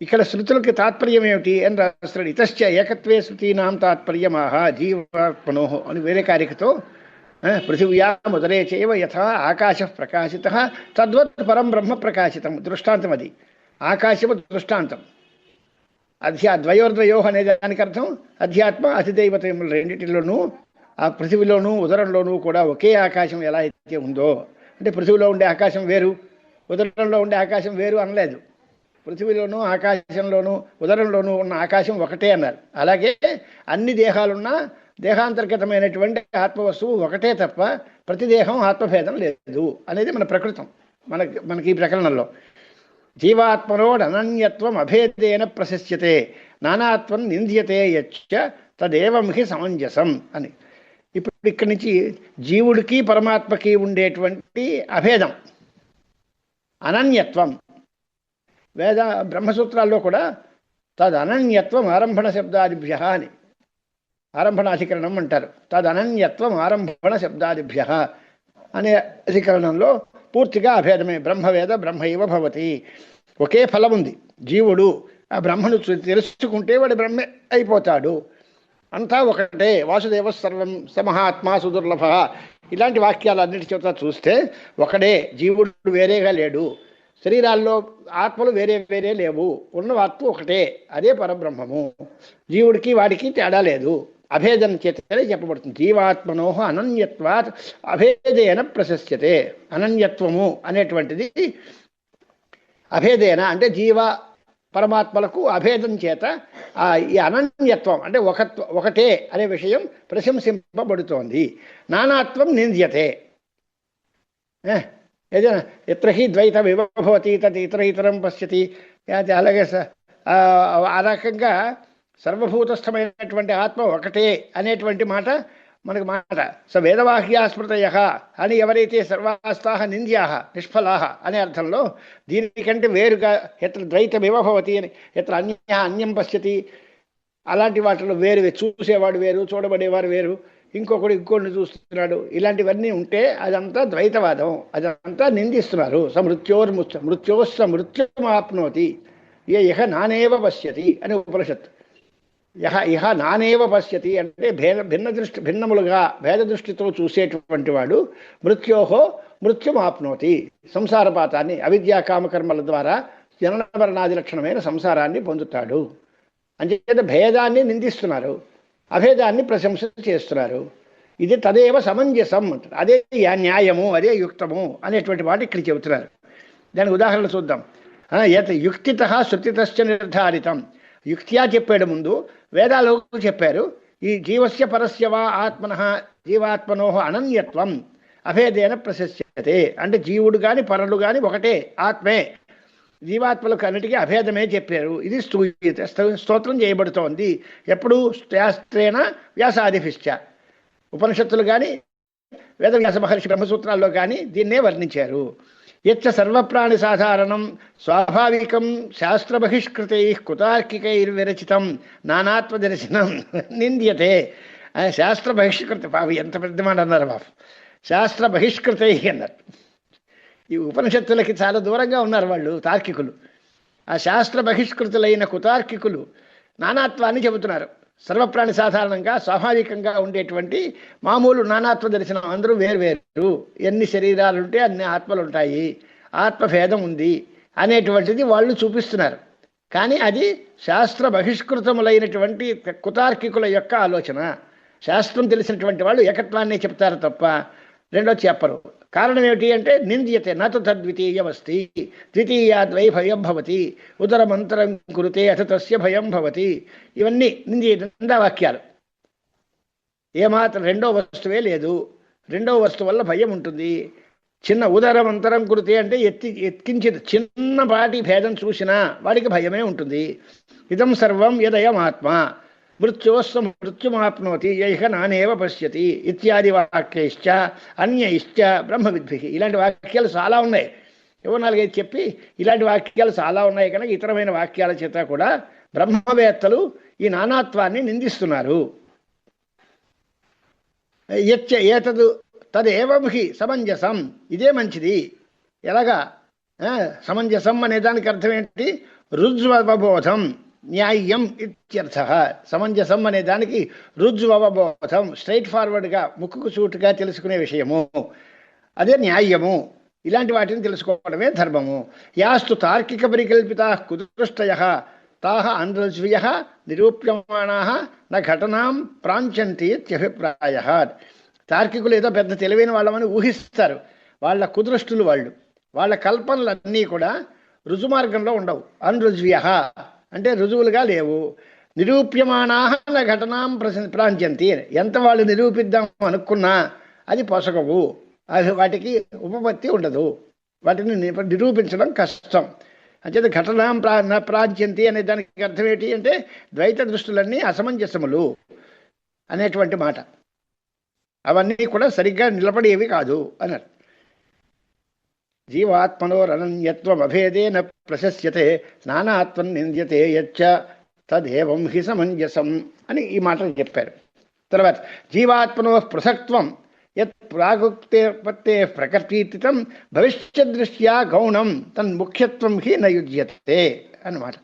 ఇక్కడ శృతులకి తాత్పర్యం ఏమిటి అని రాస్తాడు. ఇతశ్చ ఏకత్వే శృతీనాం తాత్పర్యమాహ జీవాత్మనో అని వేరే కారికతో పృథివ్యా ఉదరే చేవ యథా ఆకాశ ప్రకాశిత తద్వత్ పరం బ్రహ్మ ప్రకాశితం. దృష్టాంతం అది. ఆకాశము దృష్టాంతం. ద్వయోర్ద్వయో అనే దానికి అర్థం అధ్యాత్మ అధిదైవతములు రెండింటిలోనూ, ఆ పృథివిలోనూ ఉదరంలోనూ కూడా ఒకే ఆకాశం ఎలా అయితే ఉందో, అంటే పృథివిలో ఉండే ఆకాశం వేరు, ఉదరంలో ఉండే ఆకాశం వేరు అనలేదు. పృథివిలోనూ ఆకాశంలోనూ ఉదరంలోనూ ఉన్న ఆకాశం ఒకటే అన్నారు. అలాగే అన్ని దేహాలున్నా దేహాంతర్గతమైనటువంటి ఆత్మవస్తువు ఒకటే తప్ప ప్రతి దేహం ఆత్మభేదం లేదు అనేది మన ప్రకృతం. మనకి ఈ ప్రకరణంలో జీవాత్మనోడ్ అనన్యత్వం అభేదేన ప్రశస్యతే నానాత్వం నింద్యతే యచ్చ తదేవంహి సమంజసం అని. ఇప్పుడు ఇక్కడి నుంచి జీవుడికి పరమాత్మకి ఉండేటువంటి అభేదం, అనన్యత్వం, బ్రహ్మసూత్రాల్లో కూడా తదనన్యత్వం ఆరంభణ శబ్దాదిభ్య అని ఆరంభణాధికరణం అంటారు. తదనన్యత్వం ఆరంభణ శబ్దాదిభ్య అనే అధికరణంలో పూర్తిగా అభేదమే. బ్రహ్మవేద బ్రహ్మైవ భవతి. ఒకే ఫలం ఉంది. జీవుడు ఆ బ్రహ్మను తెలుసుకుంటే వాడు బ్రహ్మే అయిపోతాడు. అంతా ఒకటే. వాసుదేవ సర్వం సమహాత్మా సుదుర్లభ ఇలాంటి వాక్యాలన్నిటి చేత చూస్తే ఒకడే. జీవుడు వేరేగా లేడు. శరీరాల్లో ఆత్మలు వేరే వేరే లేవు. ఉన్న ఆత్మ ఒకటే. అదే పరబ్రహ్మము. జీవుడికి వాడికి తేడా లేదు. అభేదం చేతనే చెప్పబడుతుంది. జీవాత్మనోహ అనన్యత్వాత్ అభేదేన ప్రశస్యతే. అనన్యత్వము అనేటువంటిది అభేదేన అంటే జీవ పరమాత్మలకు అభేదం చేత ఈ అనన్యత్వం అంటే ఒకటే అనే విషయం ప్రశంసింపబడుతోంది. నానాత్వం నింద్యతే. ఏదైనా ఎత్ర హి ద్వైత విభవతి తత్ ఇతర ఇతరం పశ్యతి. అలాగే ఆ రకంగా సర్వభూతస్థమైనటువంటి ఆత్మ ఒకటే అనేటువంటి మాట మనకు మాట. స వేదవాహ్యాస్మృతయ అని ఎవరైతే సర్వాస్తాహ నింద్యాహ నిష్ఫలాహ అనే అర్థంలో దీనికంటే వేరుగా ఎత్ర ద్వైత విభవతి అని ఎత్ర అన్యం పశ్యతి అలాంటి వాటిలో వేరు, చూసేవాడు వేరు, చూడబడేవారు వేరు, ఇంకొకడిని చూస్తున్నాడు, ఇలాంటివన్నీ ఉంటే అదంతా ద్వైతవాదం. అదంతా నిందిస్తున్నారు. మృత్యోస్స మృత్యుమాప్నోతి ఇహ నానేవ పశ్యతి అని ఉపనిషత్తు. ఇహ నానేవ పశ్యతి అంటే భిన్నములుగా భేద దృష్టితో చూసేటువంటి వాడు మృత్యోహో మృత్యుమాప్నోతి, సంసారపాతాన్ని అవిద్యా కామకర్మల ద్వారా జనన మరణాది లక్షణమైన సంసారాన్ని పొందుతాడు. అంచేత భేదాన్ని నిందిస్తున్నారు, అభేదాన్ని ప్రశంస చేస్తున్నారు. ఇది తదేవ సమంజసం అంటారు. అదే న్యాయము, అదే యుక్తము అనేటువంటి మాట ఇక్కడ చెబుతున్నారు. దానికి ఉదాహరణ చూద్దాం. యుక్తిత శృతితశ్చ నిర్ధారితం. యుక్త్యా చెప్పాడు ముందు, వేదాలు చెప్పారు. ఈ జీవస్య పరస్య వా ఆత్మన జీవాత్మనోహ అనన్యత్వం అభేదేన ప్రశస్యతే అంటే జీవుడు కానీ పరులు కానీ ఒకటే ఆత్మే. జీవాత్మలకు అన్నిటికీ అభేదమే చెప్పారు. ఇది స్తోత్రం చేయబడుతోంది. ఎప్పుడు? శాస్త్రేణ వ్యాసాదిభిశ్చ. ఉపనిషత్తులు కానీ వేదవ్యాస మహర్షి బ్రహ్మసూత్రాల్లో కానీ దీన్నే వర్ణించారు. యచ్చ సర్వప్రాణి సాధారణం స్వాభావికం శాస్త్ర బహిష్కృతై కుతార్కికైర్విరచితం నానాత్మదర్శనం నింద్యతే. శాస్త్ర బహిష్కృత బాబు ఎంత పెద్ద మాట అన్నారు బాబు. శాస్త్ర బహిష్కృతై అన్నారు. ఈ ఉపనిషత్తులకి చాలా దూరంగా ఉన్నారు వాళ్ళు తార్కికులు. ఆ శాస్త్ర బహిష్కృతులైన కుతార్కికులు నానాత్వాన్ని చెబుతున్నారు. సర్వప్రాణి సాధారణంగా స్వాభావికంగా ఉండేటువంటి మామూలు నానాత్వ దర్శనం. అందరూ వేరువేరు, ఎన్ని శరీరాలు ఉంటే అన్ని ఆత్మలు ఉంటాయి, ఆత్మభేదం ఉంది అనేటువంటిది వాళ్ళు చూపిస్తున్నారు. కానీ అది శాస్త్ర బహిష్కృతములైనటువంటి కుతార్కికుల యొక్క ఆలోచన. శాస్త్రం తెలిసినటువంటి వాళ్ళు ఏకత్వాన్ని చెప్తారు తప్ప రెండో చెప్పరు. కారణం ఏమిటి అంటే నింద్యతే నతు తద్వితీయమస్తి ద్వితీయాద్వై భయం భవతి ఉదరమంతరం కురుతే అథ తస్య భయం భవతి. ఇవన్నీ నిందా వాక్యాలు. ఏమాత్రం రెండో వస్తువే లేదు, రెండో వస్తువు వల్ల భయం ఉంటుంది. చిన్న ఉదరమంతరం కురితే అంటే ఎత్కించి చిన్నపాటి భేదం చూసినా వాడికి భయమే ఉంటుంది. ఇదం సర్వం యదయమాత్మ మృత్యోస్వ మృత్యుమాప్నోతి యైహ నానేవ పశ్యతి ఇత్యాది వాక్యైశ్చ అన్యైశ్చ బ్రహ్మవిద్భి. ఇలాంటి వాక్యాలు చాలా ఉన్నాయి. ఏవో నాలుగైదు చెప్పి ఇలాంటి వాక్యాలు చాలా ఉన్నాయి కనుక ఇతరమైన వాక్యాల చేత కూడా బ్రహ్మవేత్తలు ఈ నానాత్వాన్ని నిందిస్తున్నారు. ఏతదు తదేవం హి సమంజసం. ఇదే మంచిది. ఎలాగా సమంజసం అనే దానికి అర్థం ఏంటి? రుజ్వవబోధం న్యాయం ఇత్యర్థ. సమంజసం అనే దానికి రుజ్వవబోధం, స్ట్రైట్ ఫార్వర్డ్గా ముక్కుకు సూటుగా తెలుసుకునే విషయము, అదే న్యాయము. ఇలాంటి వాటిని తెలుసుకోవడమే ధర్మము. యాస్తు తార్కిక పరికల్పితా కుదృష్టయ తాహ అనృజ్వ్య నిరూప్యమాణా న ఘటనాం ప్రాంచంతి ఇత్యభిప్రాయ. తార్కికులు ఏదో పెద్ద తెలివైన వాళ్ళమని ఊహిస్తారు. వాళ్ళ కుదృష్టులు వాళ్ళు. వాళ్ళ కల్పనలన్నీ కూడా రుజుమార్గంలో ఉండవు. అనృజ్వ్య అంటే రుజువులుగా లేవు. నిరూప్యమాణా న ఘటనాం ప్రాంచంతి, ఎంత వాళ్ళు నిరూపిద్దాం అనుకున్నా అది పొసగవు, అది వాటికి ఉపపత్తి ఉండదు, వాటిని నిరూపించడం కష్టం. అంచేత ఘటనాం ప్రాంచంతి అనే దానికి అర్థం ఏంటి అంటే ద్వైత దృష్టులన్నీ అసమంజసములు అనేటువంటి మాట. అవన్నీ కూడా సరిగ్గా నిలబడేవి కాదు అన్నారు. జీవాత్మనోరనన్యత్వం అభేదేన ప్రశస్యతే నానాత్వం నింద్యతే యచ్చ తదేవం హి సమంజసం అని ఈ మాటలు చెప్పారు. తర్వాత జీవాత్మనో పృథక్త్వం యత్ ప్రాగుక్తే ప్రకటీతం భవిష్యదృష్ట్యా గౌణం తన్ముఖ్యత్వం హి నయుజ్యతే అన్నమాట.